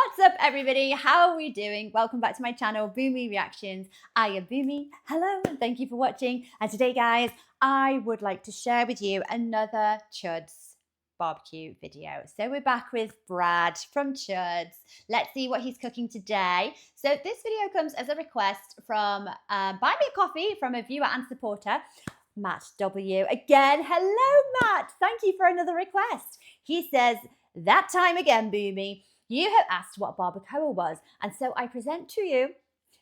What's up, everybody? How are we doing? Welcome back to my channel, Boomy Reactions. I am Boomy. Hello, and thank you for watching. And today, guys, I would like to share with you another Chuds barbecue video. So we're back with Brad from Chuds. Let's see what he's cooking today. So this video comes as a request from Buy Me a Coffee from a viewer and supporter, Matt W. Again, hello, Matt. Thank you for another request. He says, that time again, Boomy. You have asked what barbacoa was, and so I present to you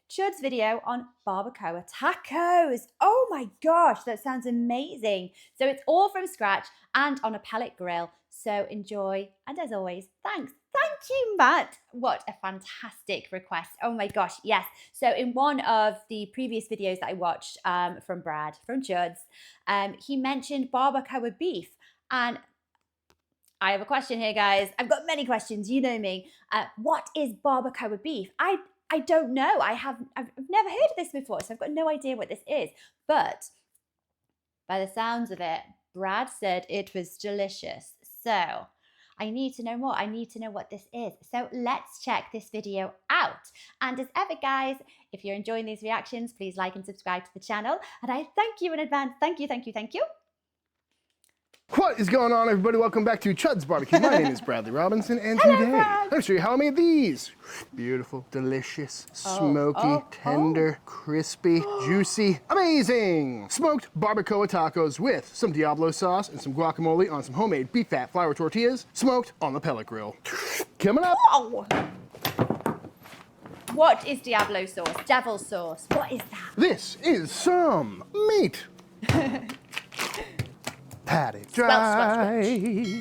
Chud's video on barbacoa tacos. Oh my gosh, that sounds amazing. So it's all from scratch and on a pellet grill. So enjoy, and as always, thanks. Thank you, Matt. What a fantastic request. Oh my gosh, yes. So in one of the previous videos that I watched from Brad, from Chud's, he mentioned barbacoa beef, and I have a question here, guys. I've got many questions. You know me. What is barbacoa beef? I don't know. I've never heard of this before, so I've got no idea what this is. But by the sounds of it, Brad said it was delicious. So I need to know more. I need to know what this is. So let's check this video out. And as ever, guys, if you're enjoying these reactions, please like and subscribe to the channel. And I thank you in advance. Thank you, thank you, thank you. What is going on, everybody? Welcome back to Chuds BBQ. My name is Bradley Robinson, and Hello, today Brad. I'm going to show you how I made these. Beautiful, delicious, smoky, tender, crispy, juicy, amazing smoked barbacoa tacos with some diablo sauce and some guacamole on some homemade beef fat flour tortillas, smoked on the pellet grill. Coming up. Whoa. What is diablo sauce? Devil sauce. What is that? This is some meat. Pat it dry.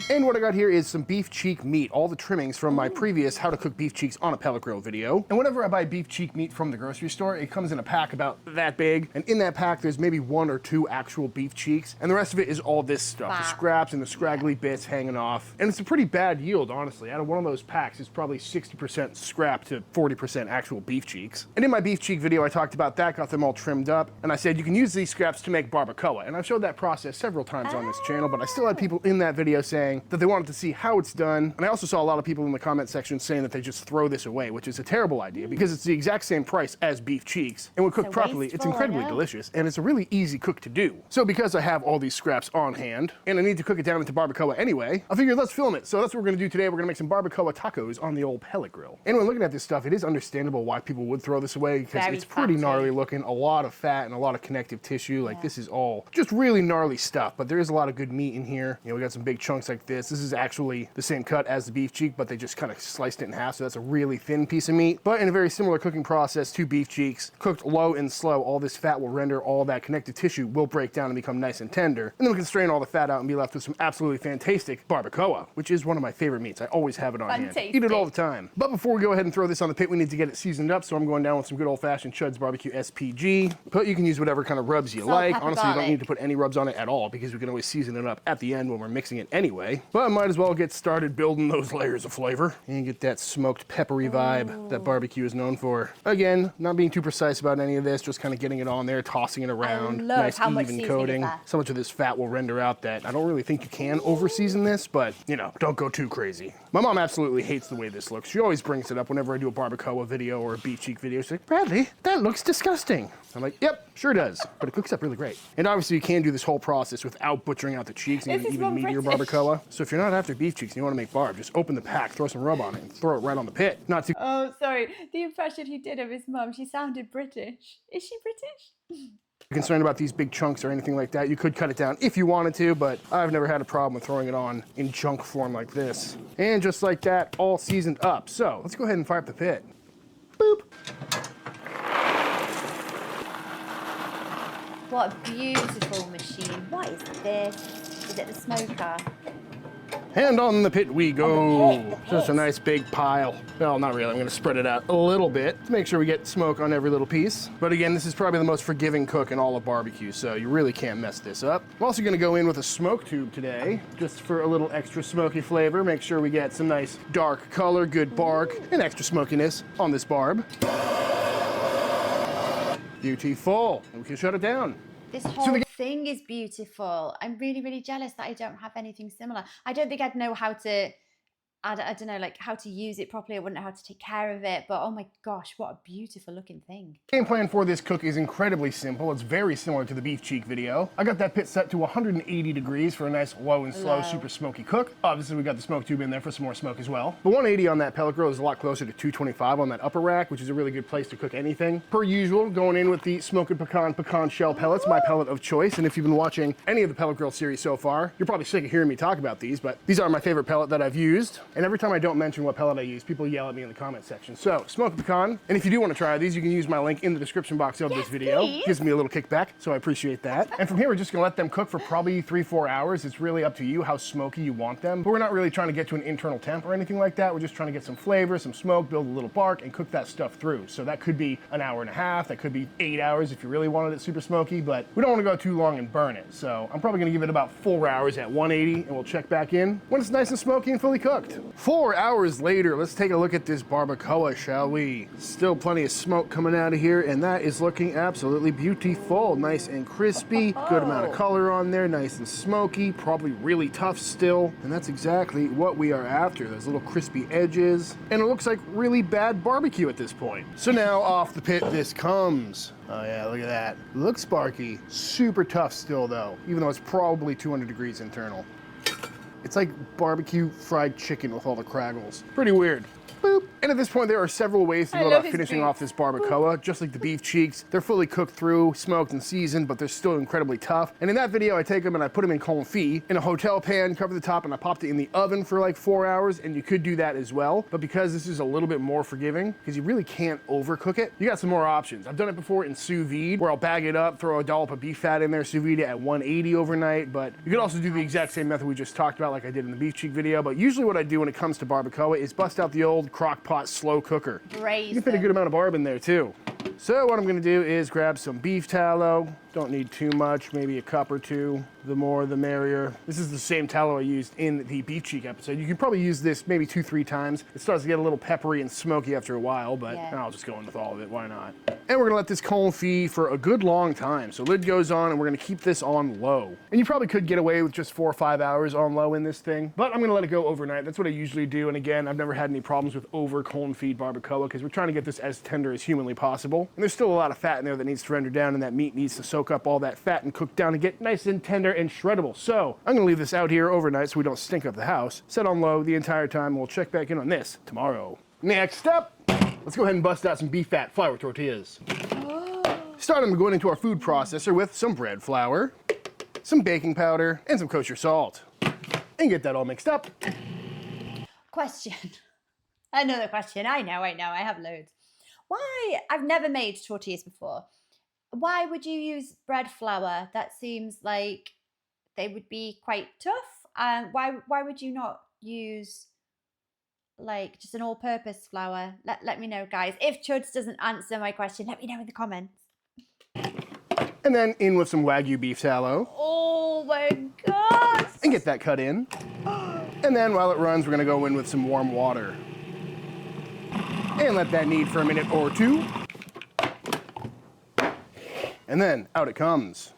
And what I got here is some beef cheek meat, all the trimmings from my previous how to cook beef cheeks on a pellet grill video. And whenever I buy beef cheek meat from the grocery store, it comes in a pack about that big. And in that pack, there's maybe 1 or 2 actual beef cheeks. And the rest of it is all this stuff, the scraps and the scraggly bits hanging off. And it's a pretty bad yield, honestly. Out of one of those packs, it's probably 60% scrap to 40% actual beef cheeks. And in my beef cheek video, I talked about that, got them all trimmed up. And I said, you can use these scraps to make barbacoa. And I've showed that process several times on this channel, but I still had people in that video saying that they wanted to see how it's done. And I also saw a lot of people in the comment section saying that they just throw this away, which is a terrible idea because it's the exact same price as beef cheeks. And when cooked properly, it's incredibly delicious, and it's a really easy cook to do. So because I have all these scraps on hand, and I need to cook it down into barbacoa anyway, I figured let's film it. So that's what we're gonna do today. We're gonna make some barbacoa tacos on the old pellet grill. And when looking at this stuff, it is understandable why people would throw this away, because it's pretty gnarly looking, a lot of fat and a lot of connective tissue. Like this is all just really gnarly stuff, but there is a lot of good meat in here. You know, we got some big chunks like this. This is actually the same cut as the beef cheek, but they just kind of sliced it in half, so that's a really thin piece of meat. But in a very similar cooking process to beef cheeks, cooked low and slow, all this fat will render, all that connective tissue will break down and become nice and tender. And then we can strain all the fat out and be left with some absolutely fantastic barbacoa, which is one of my favorite meats. I always have it on hand. Eat it all the time. But before we go ahead and throw this on the pit, we need to get it seasoned up, so I'm going down with some good old-fashioned Chuds BBQ SPG. But you can use whatever kind of rubs you like. Honestly, you don't need to put any rubs on it at all, because we can always season it up at the end when we're mixing it anyway. But I might as well get started building those layers of flavor and get that smoked peppery vibe that barbecue is known for. Again, not being too precise about any of this, just kind of getting it on there, tossing it around. Nice even coating. So much of this fat will render out that I don't really think you can over season this, but you know, don't go too crazy. My mom absolutely hates the way this looks. She always brings it up whenever I do a barbacoa video or a beef cheek video. She's like, Bradley, that looks disgusting. I'm like, yep, sure does, but it cooks up really great. And obviously you can do this whole process without butchering out the cheeks and even meatier barbacoa. So if you're not after beef cheeks and you want to make barb, just open the pack, throw some rub on it, and throw it right on the pit. Not too— Oh, sorry. The impression he did of his mum, she sounded British. Is she British? concerned about these big chunks or anything like that. You could cut it down if you wanted to, but I've never had a problem with throwing it on in chunk form like this. And just like that, all seasoned up. So let's go ahead and fire up the pit. Boop. What a beautiful machine. What is this? Is it the smoker? And on the pit we go. Just a nice big pile. Well, not really. I'm going to spread it out a little bit to make sure we get smoke on every little piece. But again, this is probably the most forgiving cook in all of barbecue, so you really can't mess this up. I'm also going to go in with a smoke tube today, just for a little extra smoky flavor. Make sure we get some nice dark color, good bark, and extra smokiness on this barb. Beautiful. And we can shut it down. This whole thing is beautiful. I'm really, really jealous that I don't have anything similar. I don't think I'd know how to I don't know, like how to use it properly. I wouldn't know how to take care of it, but oh my gosh, what a beautiful looking thing. Game plan for this cook is incredibly simple. It's very similar to the beef cheek video. I got that pit set to 180 degrees for a nice low and slow, super smoky cook. Obviously, we got the smoke tube in there for some more smoke as well. The 180 on that pellet grill is a lot closer to 225 on that upper rack, which is a really good place to cook anything. Per usual, going in with the smoked pecan shell pellets, my pellet of choice. And if you've been watching any of the pellet grill series so far, you're probably sick of hearing me talk about these, but these are my favorite pellet that I've used. And every time I don't mention what pellet I use, people yell at me in the comment section. So, smoked pecan. And if you do want to try these, you can use my link in the description box of this video. Please. Gives me a little kickback, so I appreciate that. And from here, we're just gonna let them cook for probably 3-4 hours. It's really up to you how smoky you want them. But we're not really trying to get to an internal temp or anything like that. We're just trying to get some flavor, some smoke, build a little bark, and cook that stuff through. So that could be an hour and a half, that could be 8 hours if you really wanted it super smoky, but we don't want to go too long and burn it. So I'm probably gonna give it about 4 hours at 180, and we'll check back in when it's nice and smoky and fully cooked. 4 hours later, let's take a look at this barbacoa, shall we? Still plenty of smoke coming out of here, and that is looking absolutely beautiful. Nice and crispy, good amount of color on there, nice and smoky, probably really tough still, and that's exactly what we are after, those little crispy edges, and it looks like really bad barbecue at this point. So now off the pit this comes. Oh yeah, look at that. Looks sparky, super tough still though, even though it's probably 200 degrees internal. It's like barbecue fried chicken with all the craggles. Pretty weird. Boop. And at this point, there are several ways to go about finishing off this barbacoa. Just like the beef cheeks, they're fully cooked through, smoked and seasoned, but they're still incredibly tough. And in that video, I take them and I put them in confit in a hotel pan, cover the top, and I popped it in the oven for like 4 hours, and you could do that as well. But because this is a little bit more forgiving, because you really can't overcook it, you got some more options. I've done it before in sous vide, where I'll bag it up, throw a dollop of beef fat in there, sous vide it at 180 overnight, but you could also do the exact same method we just talked about like I did in the beef cheek video. But usually what I do when it comes to barbacoa is bust out the old crock pot slow cooker. You can fit a good amount of barb in there too. So what I'm gonna do is grab some beef tallow. Don't need too much, maybe a cup or two. The more, the merrier. This is the same tallow I used in the beef cheek episode. You can probably use this maybe 2-3 times. It starts to get a little peppery and smoky after a while, but I'll just go in with all of it, why not? And we're gonna let this confit for a good long time. So lid goes on and we're gonna keep this on low. And you probably could get away with just 4 or 5 hours on low in this thing, but I'm gonna let it go overnight. That's what I usually do. And again, I've never had any problems with over confit barbacoa because we're trying to get this as tender as humanly possible. And there's still a lot of fat in there that needs to render down, and that meat needs to soak up all that fat and cook down and get nice and tender and shreddable. So I'm gonna leave this out here overnight so we don't stink up the house. Set on low the entire time, and we'll check back in on this tomorrow. Next up, let's go ahead and bust out some beef fat flour tortillas. Start them going into our food processor with some bread flour, some baking powder, and some kosher salt. And get that all mixed up. Question. Another question. I know, I have loads. Why? I've never made tortillas before. Why would you use bread flour? That seems like they would be quite tough. Why would you not use like just an all-purpose flour? Let me know, guys. If Chuds doesn't answer my question, let me know in the comments. And then in with some Wagyu beef tallow. Oh my God! And get that cut in. And then while it runs, we're gonna go in with some warm water. And let that knead for a minute or two. And then out it comes.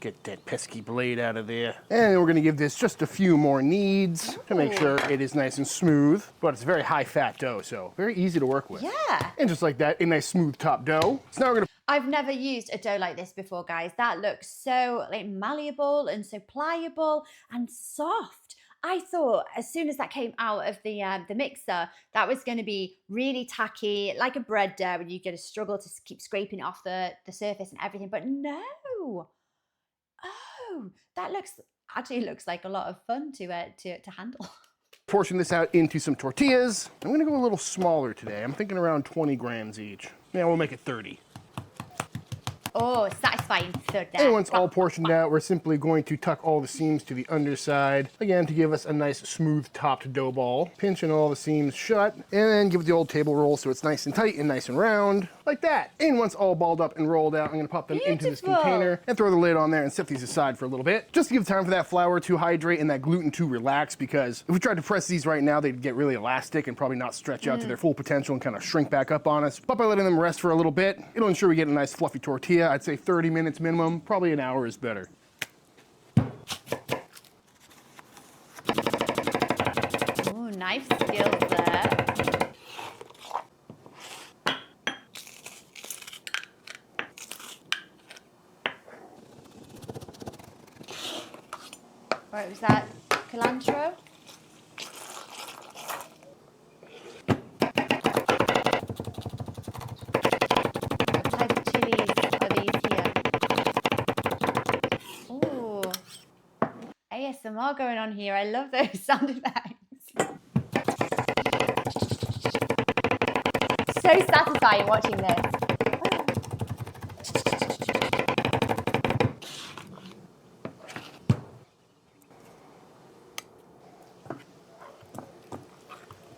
Get that pesky blade out of there. And we're gonna give this just a few more kneads to make sure it is nice and smooth. But it's a very high fat dough, so very easy to work with. Yeah. And just like that, a nice smooth top dough. So now we're gonna... I've never used a dough like this before, guys. That looks so like malleable and so pliable and soft. I thought as soon as that came out of the mixer, that was going to be really tacky, like a bread dough, and you're going to struggle to keep scraping it off the surface and everything. But no. Oh, that actually looks like a lot of fun to handle. Portion this out into some tortillas. I'm going to go a little smaller today. I'm thinking around 20 grams each. Yeah, we'll make it 30. Oh, satisfying. And once all portioned out, we're simply going to tuck all the seams to the underside, again, to give us a nice smooth topped dough ball. Pinching all the seams shut, and then give it the old table roll so it's nice and tight and nice and round, like that. And once all balled up and rolled out, I'm gonna pop them into this container and throw the lid on there and set these aside for a little bit, just to give time for that flour to hydrate and that gluten to relax, because if we tried to press these right now, they'd get really elastic and probably not stretch out to their full potential and kind of shrink back up on us. But by letting them rest for a little bit, it'll ensure we get a nice fluffy tortilla. I'd say 30 minutes minimum, probably an hour is better. Oh, nice knife skills there. Right, was that cilantro? What type of chilies are these here? Ooh, ASMR going on here. I love those sound effects. So satisfying watching this.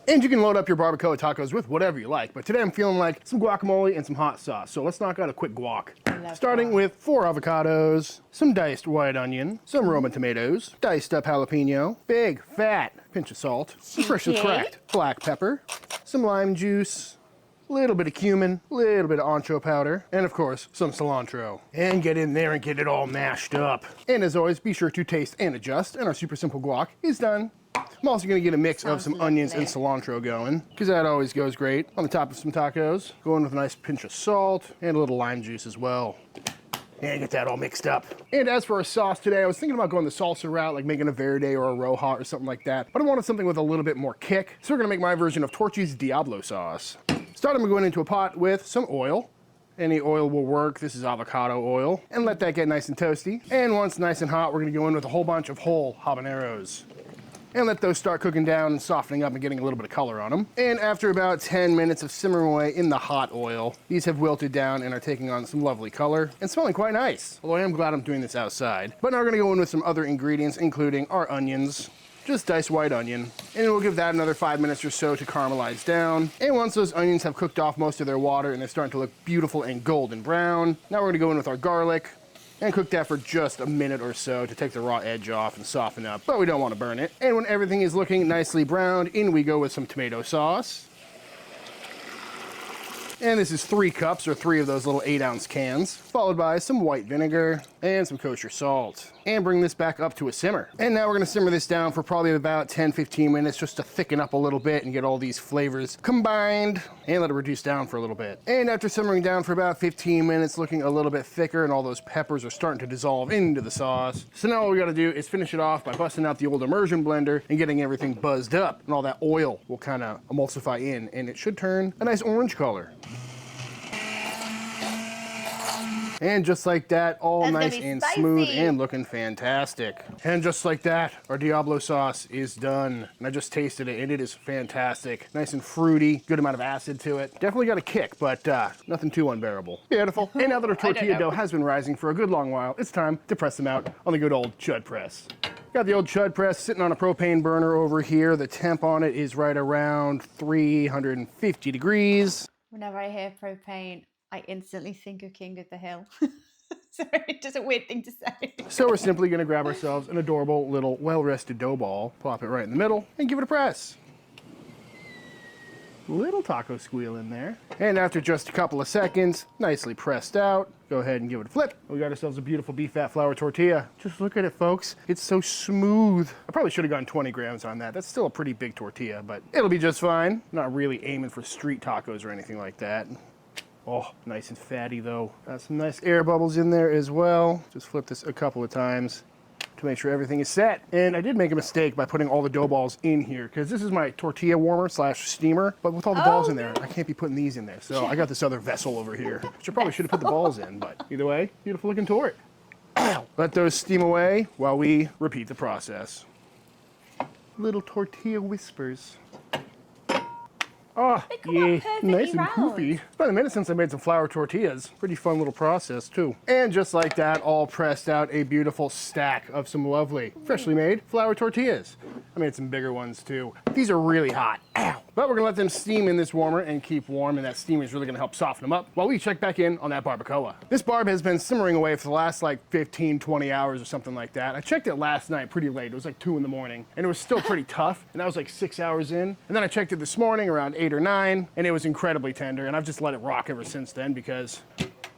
And you can load up your barbacoa tacos with whatever you like, but today I'm feeling like some guacamole and some hot sauce, so let's knock out a quick guac. Starting with 4 avocados, some diced white onion, some Roma tomatoes, diced up jalapeno, big, fat pinch of salt, some freshly cracked black pepper, some lime juice, a little bit of cumin, a little bit of ancho powder, and of course, some cilantro. And get in there and get it all mashed up. And as always, be sure to taste and adjust, and our super simple guac is done. I'm also gonna get a mix of some onions and cilantro going, because that always goes great on the top of some tacos. Going with a nice pinch of salt and a little lime juice as well. And get that all mixed up. And as for our sauce today, I was thinking about going the salsa route, like making a verde or a roja or something like that, but I wanted something with a little bit more kick, so we're gonna make my version of Torchy's Diablo sauce. Starting by going into a pot with some oil. Any oil will work. This is avocado oil. And let that get nice and toasty. And once nice and hot, we're gonna go in with a whole bunch of whole habaneros. And let those start cooking down and softening up and getting a little bit of color on them. And after about 10 minutes of simmering away in the hot oil, these have wilted down and are taking on some lovely color and smelling quite nice. Although I am glad I'm doing this outside. But now we're gonna go in with some other ingredients, including our onions, just diced white onion. And we'll give that another 5 minutes or so to caramelize down. And once those onions have cooked off most of their water and they're starting to look beautiful and golden brown, now we're gonna go in with our garlic, and cook that for just a minute or so to take the raw edge off and soften up, but we don't want to burn it. And when everything is looking nicely browned, in we go with some tomato sauce. And this is 3 cups, or 3 of those little 8-ounce cans, followed by some white vinegar and some kosher salt. And bring this back up to a simmer. And now we're gonna simmer this down for probably about 10-15 minutes just to thicken up a little bit and get all these flavors combined, and let it reduce down for a little bit. And after simmering down for about 15 minutes, looking a little bit thicker, and all those peppers are starting to dissolve into the sauce. So now all we gotta do is finish it off by busting out the old immersion blender and getting everything buzzed up. And all that oil will kind of emulsify in, and it should turn a nice orange color. And just like that, all nice and smooth and looking fantastic. And just like that, our Diablo sauce is done. And I just tasted it, and it is fantastic. Nice and fruity, good amount of acid to it. Definitely got a kick, but nothing too unbearable. Beautiful. And now that our tortilla dough has been rising for a good long while, it's time to press them out on the good old Chud press. Got the old Chud press sitting on a propane burner over here. The temp on it is right around 350 degrees. Whenever I hear propane, I instantly think of King of the Hill. Sorry, it's just a weird thing to say. So we're simply gonna grab ourselves an adorable little well-rested dough ball, plop it right in the middle, and give it a press. Little taco squeal in there. And after just a couple of seconds, nicely pressed out, go ahead and give it a flip. We got ourselves a beautiful beef fat flour tortilla. Just look at it, folks. It's so smooth. I probably should have gone 20 grams on that. That's still a pretty big tortilla, but it'll be just fine. Not really aiming for street tacos or anything like that. Oh, nice and fatty though. Got some nice air bubbles in there as well. Just flip this a couple of times to make sure everything is set. And I did make a mistake by putting all the dough balls in here, because this is my tortilla warmer slash steamer, but with all the balls in there, I can't be putting these in there. So I got this other vessel over here, which I probably should have put the balls in, but either way, beautiful looking tort. Let those steam away while we repeat the process. Little tortilla whispers. Oh, yeah, nice and poofy. It's been a minute since I made some flour tortillas. Pretty fun little process, too. And just like that, all pressed out a beautiful stack of some lovely, freshly made flour tortillas. I made some bigger ones, too. These are really hot. Ow. But we're gonna let them steam in this warmer and keep warm, and that steam is really gonna help soften them up while we check back in on that barbacoa. This barb has been simmering away for the last like 15, 20 hours or something like that. I checked it last night pretty late. It was like 2 in the morning, and it was still pretty tough, and that was like 6 hours in. And then I checked it this morning around 8 or 9, and it was incredibly tender, and I've just let it rock ever since then because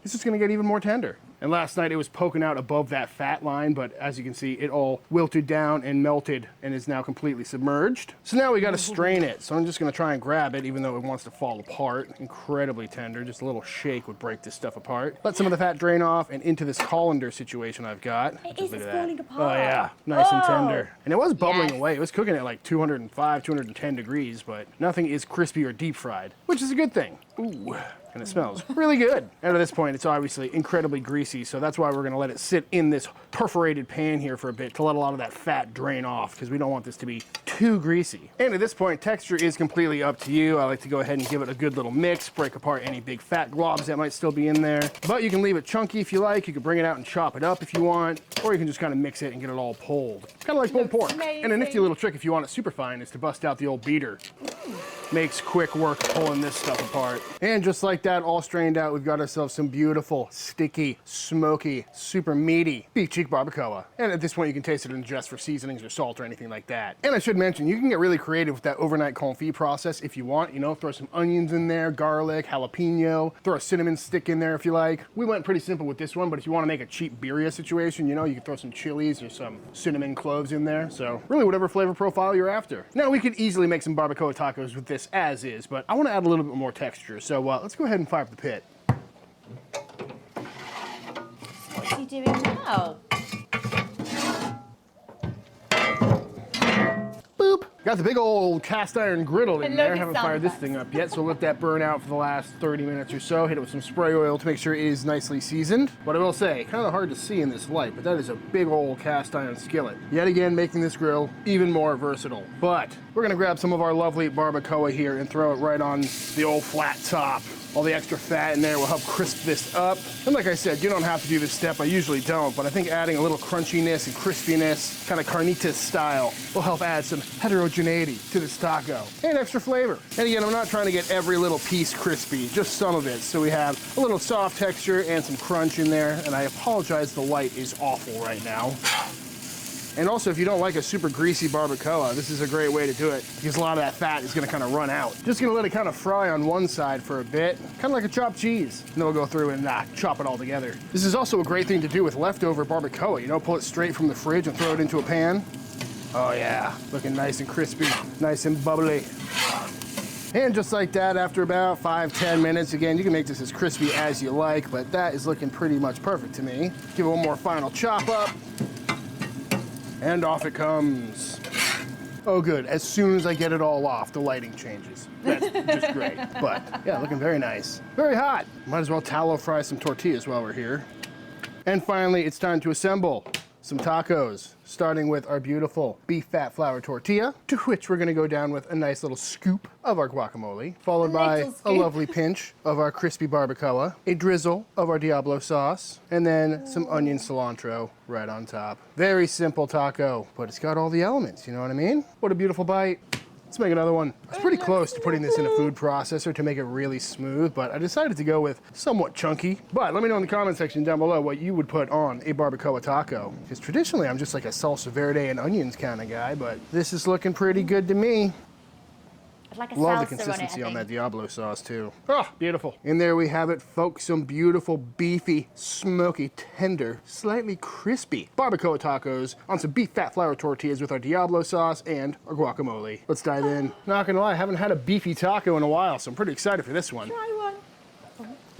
it's just gonna get even more tender. And last night it was poking out above that fat line, but as you can see, it all wilted down and melted and is now completely submerged. So now we got to strain it. So I'm just going to try and grab it, even though it wants to fall apart. Incredibly tender. Just a little shake would break this stuff apart. Let some of the fat drain off and into this colander situation I've got. It is falling apart. Oh yeah, nice and tender. And it was bubbling away. It was cooking at like 205, 210 degrees, but nothing is crispy or deep fried, which is a good thing. Ooh. And it smells really good. And at this point, it's obviously incredibly greasy, so that's why we're gonna let it sit in this perforated pan here for a bit to let a lot of that fat drain off, because we don't want this to be too greasy. And at this point, texture is completely up to you. I like to go ahead and give it a good little mix, break apart any big fat globs that might still be in there. But you can leave it chunky if you like. You can bring it out and chop it up if you want, or you can just kind of mix it and get it all pulled. Kind of like pulled pork. Amazing. And a nifty little trick if you want it super fine is to bust out the old beater. Makes quick work of pulling this stuff apart. And just like that, all strained out, we've got ourselves some beautiful, sticky, smoky, super meaty beef cheek barbacoa. And at this point, you can taste it and adjust for seasonings or salt or anything like that. And I should mention, you can get really creative with that overnight confit process if you want. You know, throw some onions in there, garlic, jalapeno, throw a cinnamon stick in there if you like. We went pretty simple with this one, but if you want to make a cheap birria situation, you know, you can throw some chilies or some cinnamon cloves in there. So really whatever flavor profile you're after. Now we could easily make some barbacoa tacos with this as is, but I want to add a little bit more texture. So let's go ahead and fire up the pit. What's he doing now? Boop. Got the big old cast iron griddle in there. Haven't fired this effects. thing up yet, so let that burn out for the last 30 minutes or so. Hit it with some spray oil to make sure it is nicely seasoned. But I will say, kind of hard to see in this light, but that is a big old cast iron skillet. Yet again, making this grill even more versatile. But we're gonna grab some of our lovely barbacoa here and throw it right on the old flat top. All the extra fat in there will help crisp this up. And like I said, you don't have to do this step. I usually don't, but I think adding a little crunchiness and crispiness, kind of carnitas style, will help add some heterogeneity to this taco and extra flavor. And again, I'm not trying to get every little piece crispy, just some of it. So we have a little soft texture and some crunch in there. And I apologize, the light is awful right now. And also, if you don't like a super greasy barbacoa, this is a great way to do it because a lot of that fat is gonna kind of run out. Just gonna let it kind of fry on one side for a bit, kind of like a chopped cheese. And then we'll go through and chop it all together. This is also a great thing to do with leftover barbacoa, you know, pull it straight from the fridge and throw it into a pan. Oh yeah, looking nice and crispy, nice and bubbly. And just like that, after about 5-10 minutes, again, you can make this as crispy as you like, but that is looking pretty much perfect to me. Give it one more final chop up. And off it comes. Oh good, as soon as I get it all off, the lighting changes. That's just great. But yeah, looking very nice. Very hot. Might as well tallow fry some tortillas while we're here. And finally, it's time to assemble some tacos, starting with our beautiful beef fat flour tortilla, to which we're gonna go down with a nice little scoop of our guacamole, followed by a lovely pinch of our crispy barbacoa, a drizzle of our diablo sauce, and then some onion cilantro right on top. Very simple taco, but it's got all the elements, you know what I mean? What a beautiful bite. Let's make another one. I was pretty close to putting this in a food processor to make it really smooth, but I decided to go with somewhat chunky. But let me know in the comment section down below what you would put on a barbacoa taco. Because traditionally, I'm just like a salsa verde and onions kind of guy, but this is looking pretty good to me. Like a Love the salsa consistency on on it, that Diablo sauce too. Oh, beautiful. And there we have it, folks. Some beautiful, beefy, smoky, tender, slightly crispy barbacoa tacos on some beef fat flour tortillas with our Diablo sauce and our guacamole. Let's dive in. Not gonna lie, I haven't had a beefy taco in a while, so I'm pretty excited for this one. Try one.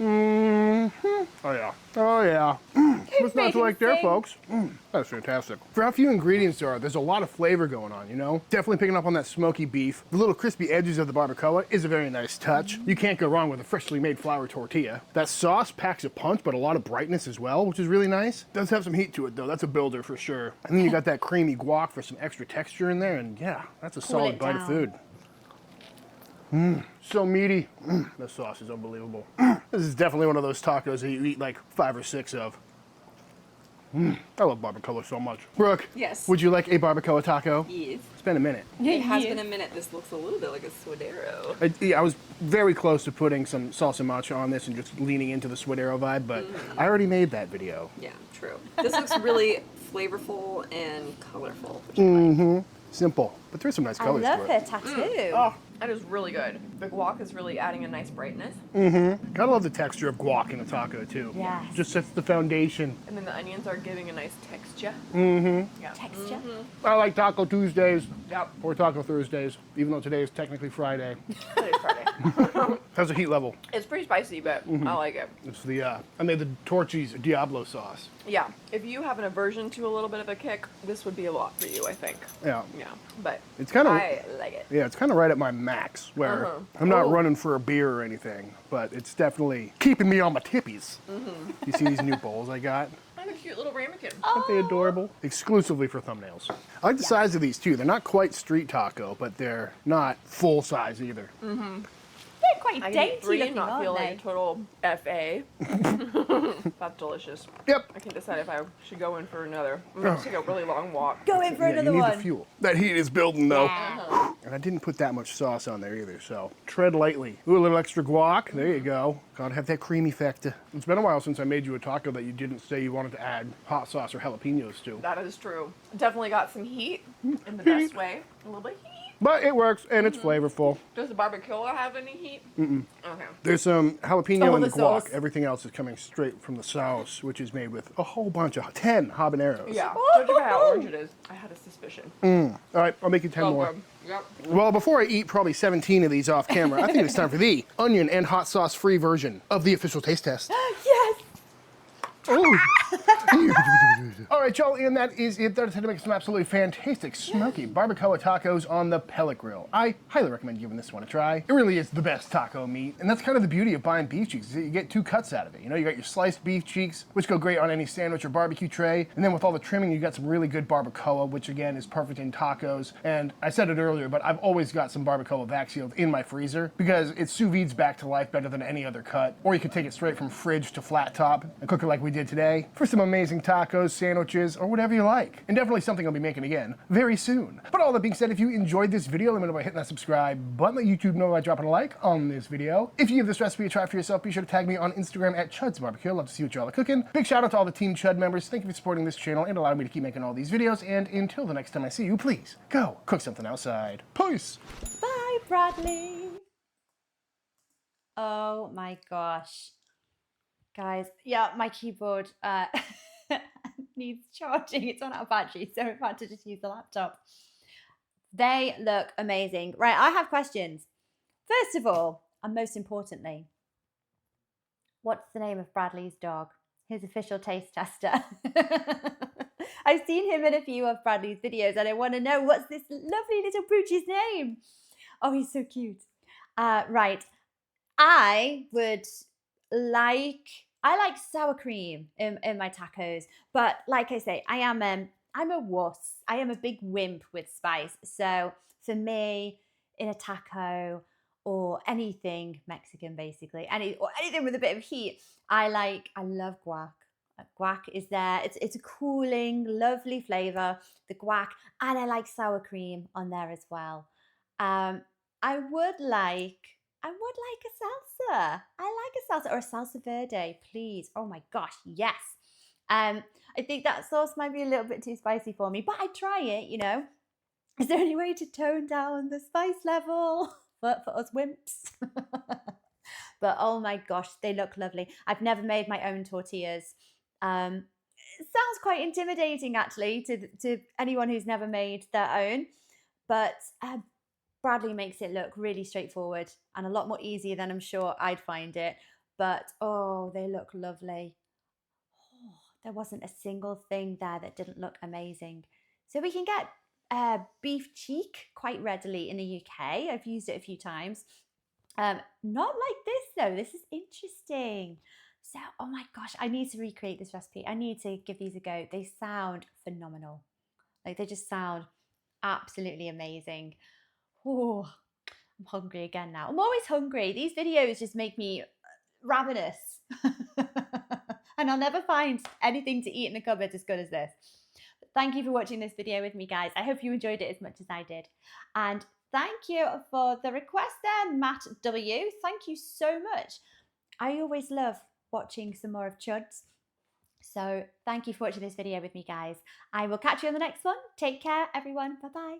Mm-hmm. Oh yeah. Oh yeah. What's not to like there, folks? That's fantastic. For how few ingredients there are, there's a lot of flavor going on, you know? Definitely picking up on that smoky beef. The little crispy edges of the barbacoa is a very nice touch. You can't go wrong with a freshly made flour tortilla. That sauce packs a punch, but a lot of brightness as well, which is really nice. Does have some heat to it though. That's a builder for sure. And then you got that creamy guac for some extra texture in there, and yeah, that's a solid bite of food. So meaty. The sauce is unbelievable. This is definitely one of those tacos that you eat like 5 or 6 of. I love barbacoa so much. Brooke, yes. Would you like a barbacoa taco? Yes. It's been a minute. It has been a minute. This looks a little bit like a suadero. I was very close to putting some salsa macha on this and just leaning into the suadero vibe, but I already made that video. Yeah, true. This looks really flavorful and colorful. Which I like. Simple, but there's some nice colors I to love it. her tattoo. Oh, That is really good. The guac is really adding a nice brightness. Mm-hmm. Gotta love the texture of guac in a taco too. Yes. Just sets the foundation. And then the onions are giving a nice texture. Mm-hmm. Yeah. Texture. I like Taco Tuesdays. Yep. Or Taco Thursdays, even though today is technically Friday. Today's Friday. How's the heat level? It's pretty spicy, but I like it. It's the, I made the tortillas Diablo sauce. Yeah. If you have an aversion to a little bit of a kick, this would be a lot for you, I think. Yeah. Yeah. But It's kind of, I like it. yeah, it's kind of right at my max, where I'm not running for a beer or anything, but it's definitely keeping me on my tippies. You see these new bowls I got? And a cute little ramekin. Aren't they adorable? Exclusively for thumbnails. I like the size of these too. They're not quite street taco, but they're not full size either. They're quite I can dainty eat 3 looking, and not aren't feel they? like a total FA. That's delicious. Yep. I can decide if I should go in for another. I'm going to take a really long walk. Go in for Yeah, another you need one. the fuel. That heat is building though. Yeah. And I didn't put that much sauce on there either, so tread lightly. Ooh, a little extra guac. There you go. Gotta have that creamy factor. It's been a while since I made you a taco that you didn't say you wanted to add hot sauce or jalapenos to. That is true. Definitely got some heat in the best way. A little bit of heat. But it works and it's flavorful. Does the BARBACOA have any heat? Okay. There's some jalapeno Oh, in the the guac. sauce. Everything else is coming straight from the sauce, which is made with a whole bunch of 10 habaneros. Yeah. Judging by how orange it is, I had a suspicion. All right, I'll make you 10 more. Good. Yep. Well, before I eat probably 17 of these off camera, I think it's time for the onion and hot sauce free version of the official taste test. Yes. Oh. All right, y'all, and that is it. That's how to make some absolutely fantastic, smoky barbacoa tacos on the pellet grill. I highly recommend giving this one a try. It really is the best taco meat, and that's kind of the beauty of buying beef cheeks, is that you get 2 cuts out of it. You know, you got your sliced beef cheeks, which go great on any sandwich or barbecue tray, and then with all the trimming, you got some really good barbacoa, which again is perfect in tacos. And I said it earlier, but I've always got some barbacoa vac sealed in my freezer because it sous vides back to life better than any other cut. Or you can take it straight from fridge to flat top and cook it like we did today for some amazing tacos, sandwiches, or whatever you like. And definitely something I'll be making again very soon. But all that being said, if you enjoyed this video, let me know by hitting that subscribe button. Let YouTube know by dropping a like on this video. If you give this recipe a try for yourself, be sure to tag me on Instagram at Chuds BBQ. I'd love to see what y'all are cooking. Big shout out to all the Team Chud members. Thank you for supporting this channel and allowing me to keep making all these videos. And until the next time I see you, please go cook something outside. Peace. Bye, Bradley. Oh my gosh. Guys, yeah, my keyboard needs charging. It's on out of battery, so I've had to just use the laptop. They look amazing. Right, I have questions. First of all, and most importantly, what's the name of Bradley's dog? His official taste tester. I've seen him in a few of Bradley's videos and I want to know, what's this lovely little poochie's name? Oh, he's so cute. Right. I like sour cream in my tacos, but like I say, I'm a wuss. I am a big wimp with spice. So for me, in a taco or anything Mexican, basically, anything with a bit of heat, I love guac. Guac is there. It's a cooling, lovely flavor, the guac, and I like sour cream on there as well. I would like a salsa. I like a salsa or a salsa verde, please. Oh my gosh, yes. I think that sauce might be a little bit too spicy for me, but I'd try it, you know. Is there any way to tone down the spice level for us wimps? But oh my gosh, they look lovely. I've never made my own tortillas. It sounds quite intimidating actually to anyone who's never made their own, but Bradley makes it look really straightforward and a lot more easier than I'm sure I'd find it. But oh, they look lovely. Oh, there wasn't a single thing there that didn't look amazing. So we can get beef cheek quite readily in the UK. I've used it a few times. Not like this though. This is interesting. So, oh my gosh, I need to recreate this recipe. I need to give these a go. They sound phenomenal. Like they just sound absolutely amazing. Oh, I'm hungry again now. I'm always hungry. These videos just make me ravenous. And I'll never find anything to eat in the cupboard as good as this. But thank you for watching this video with me, guys. I hope you enjoyed it as much as I did. And thank you for the request there, Matt W. Thank you so much. I always love watching some more of Chuds. So thank you for watching this video with me, guys. I will catch you on the next one. Take care, everyone. Bye-bye.